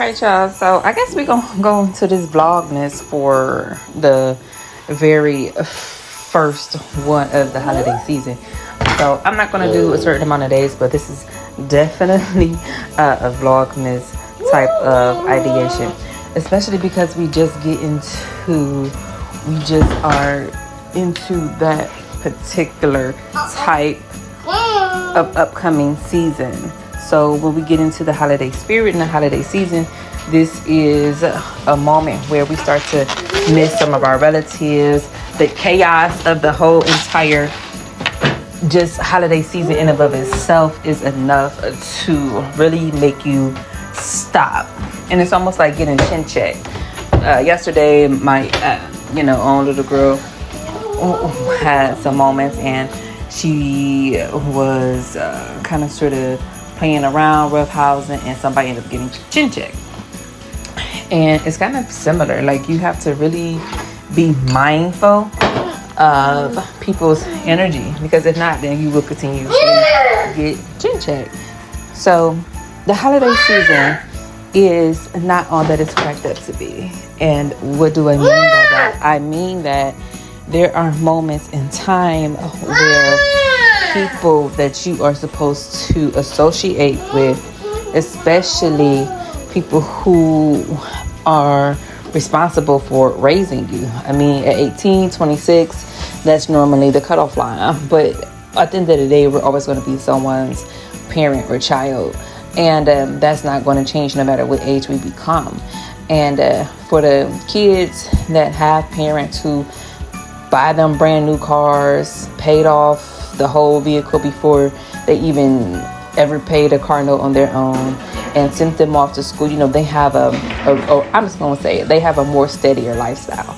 right, y'all. So I guess we're gonna go into this Vlogmas for the very first one of the holiday season. So I'm not gonna do a certain amount of days, but this is definitely a Vlogmas type of ideation, especially because we just are into that particular type of upcoming season. So when we get into the holiday spirit and the holiday season, this is a moment where we start to miss some of our relatives. The chaos of the whole entire just holiday season in and of itself is enough to really make you stop. And it's almost like getting chin checked. Yesterday, my own little girl had some moments, and she was kind of sort of playing around, roughhousing, and somebody ended up getting chin checked. And it's kind of similar. Like, you have to really be mindful of people's energy, because if not, then you will continue to get chin checked. So the holiday season is not all that it's cracked up to be. And what do I mean by that? I mean that there are moments in time where people that you are supposed to associate with, especially people who are responsible for raising you. I mean, at 18, 26, that's normally the cutoff line. But at the end of the day, we're always going to be someone's parent or child. And that's not going to change no matter what age we become. And for the kids that have parents who buy them brand new cars, paid off the whole vehicle before they even ever paid a car note on their own, and sent them off to school, they have I'm just going to say it, they have a more steadier lifestyle.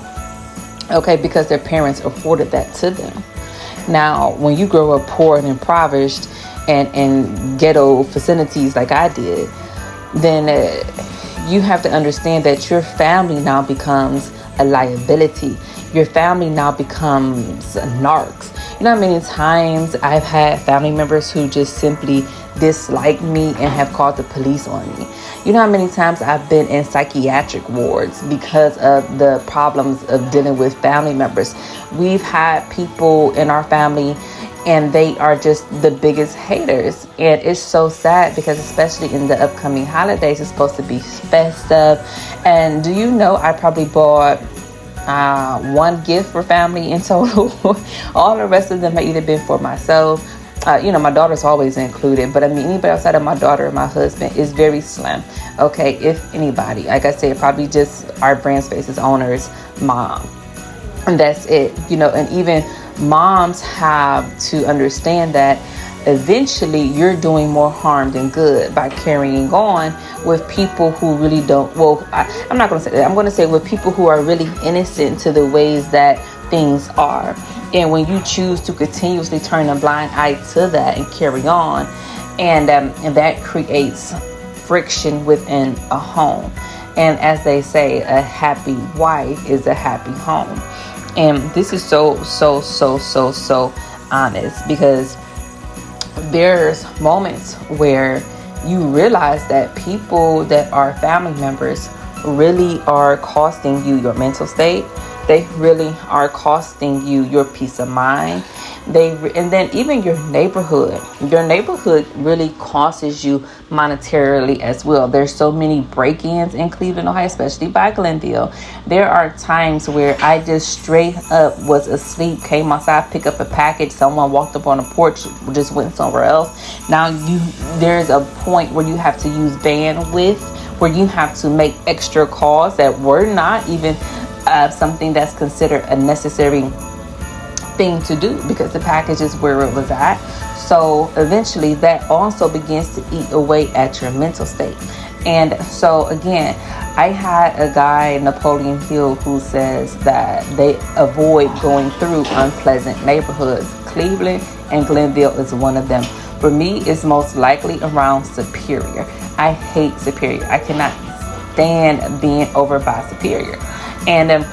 Okay, because their parents afforded that to them. Now, when you grow up poor and impoverished and in ghetto vicinities like I did, then you have to understand that your family now becomes a liability. Your family now becomes narcs. You know how many times I've had family members who just simply dislike me and have called the police on me? You know how many times I've been in psychiatric wards because of the problems of dealing with family members? We've had people in our family, and they are just the biggest haters. And it's so sad, because especially in the upcoming holidays, it's supposed to be festive. And do you know, I probably bought one gift for family in total. All the rest of them have either been for myself. My daughter's always included, but I mean, anybody outside of my daughter and my husband is very slim. Okay, if anybody, like I said, probably just our brand space's owner's mom, and that's it. And even moms have to understand that eventually you're doing more harm than good by carrying on with people who really don't. Well, I'm not going to say that. I'm going to say with people who are really innocent to the ways that things are. And when you choose to continuously turn a blind eye to that and carry on, and that creates friction within a home. And as they say, a happy wife is a happy home. And this is so honest, because there's moments where you realize that people that are family members really are costing you your mental state. They really are costing you your peace of mind. And then even your neighborhood really costs you monetarily as well. There's so many break-ins in Cleveland, Ohio, especially by Glenville. There are times where I just straight up was asleep, came outside, picked up a package, someone walked up on a porch, just went somewhere else. Now there's a point where you have to use bandwidth, where you have to make extra calls that were not even something that's considered a necessary thing to do, because the package is where it was at. So eventually that also begins to eat away at your mental state. And so again, I had a guy, Napoleon Hill, who says that they avoid going through unpleasant neighborhoods. Cleveland and Glenville is one of them. For me, it's most likely around Superior. I hate Superior. I cannot stand being over by Superior. And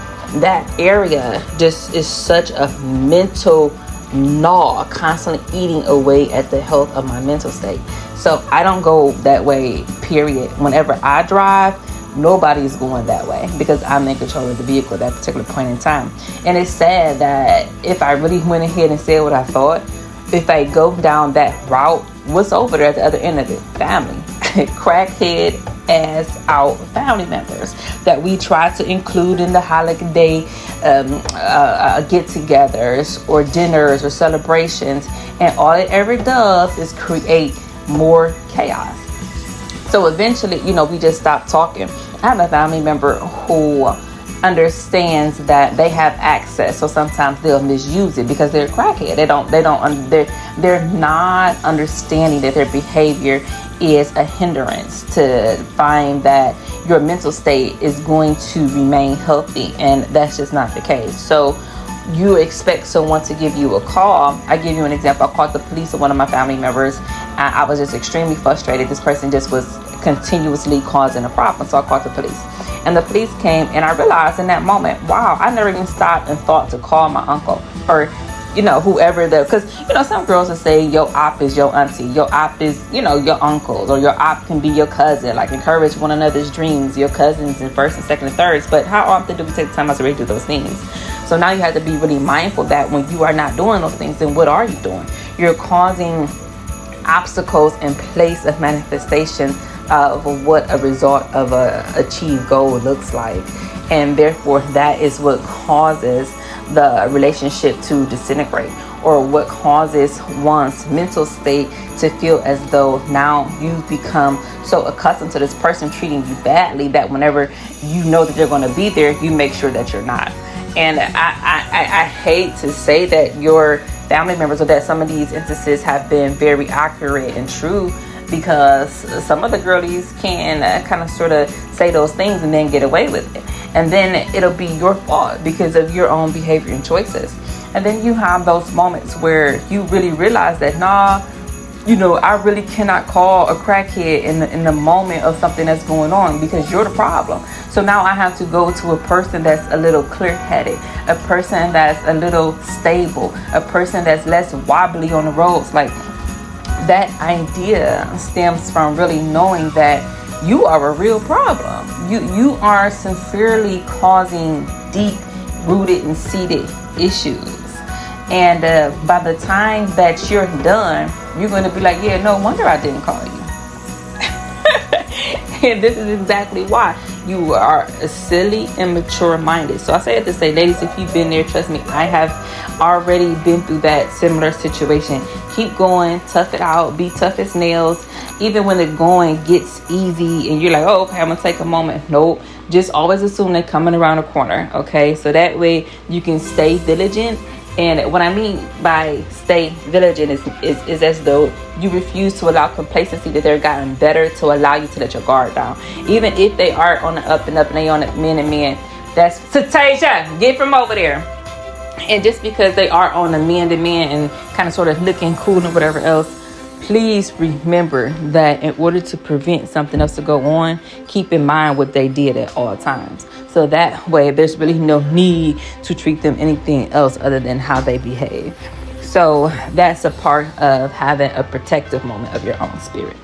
that area just is such a mental gnaw, constantly eating away at the health of my mental state. So I don't go that way, period. Whenever I drive, nobody's going that way because I'm in control of the vehicle at that particular point in time. And it's sad that if I really went ahead and said what I thought, if I go down that route, what's over there at the other end of it? Family. Crackhead ass out family members that we try to include in the holiday get-togethers or dinners or celebrations, and all it ever does is create more chaos. So eventually, we just stop talking. I have a family member who understands that they have access, so sometimes they'll misuse it because they're crackhead. They're not understanding that their behavior is a hindrance to find that your mental state is going to remain healthy, and that's just not the case. So you expect someone to give you a call. I give you an example. I called the police on one of my family members. I was just extremely frustrated. This person just was continuously causing a problem, so I called the police. And the police came, and I realized in that moment, wow, I never even stopped and thought to call my uncle or whoever because some girls will say your op is your auntie, your op is your uncles, or your op can be your cousin. Like, encourage one another's dreams, your cousins in first and second and thirds. But how often do we take the time out to really do those things? So now you have to be really mindful that when you are not doing those things, then what are you doing? You're causing obstacles in place of manifestation of what a result of a achieved goal looks like, and therefore that is what causes the relationship to disintegrate, or what causes one's mental state to feel as though now you've become so accustomed to this person treating you badly that whenever you know that they're going to be there, you make sure that you're not. And I hate to say that your family members, or that some of these instances have been very accurate and true, because some of the girlies can kind of sort of say those things and then get away with it. And then it'll be your fault because of your own behavior and choices. And then you have those moments where you really realize that, I really cannot call a crackhead in the moment of something that's going on because you're the problem. So now I have to go to a person that's a little clear-headed, a person that's a little stable, a person that's less wobbly on the roads. Like, that idea stems from really knowing that you are a real problem. You are sincerely causing deep rooted and seated issues. And by the time that you're done, you're going to be like, yeah, no wonder I didn't call you. And this is exactly why you are silly and mature minded. So I say it to say, ladies, if you've been there, trust me, I have already been through that similar situation. Keep going, tough it out, be tough as nails. Even when the going gets easy and you're like, oh, okay, I'm gonna take a moment. Nope. Just always assume they're coming around the corner. Okay. So that way you can stay vigilant. And what I mean by stay vigilant is as though you refuse to allow complacency that they're gotten better to allow you to let your guard down. Even if they are on the up and up and they on the men and men, that's Tasia, get from over there. And just because they are on the men to men and kind of sort of looking cool and whatever else, please remember that in order to prevent something else to go on, keep in mind what they did at all times. So that way, there's really no need to treat them anything else other than how they behave. So that's a part of having a protective moment of your own spirit.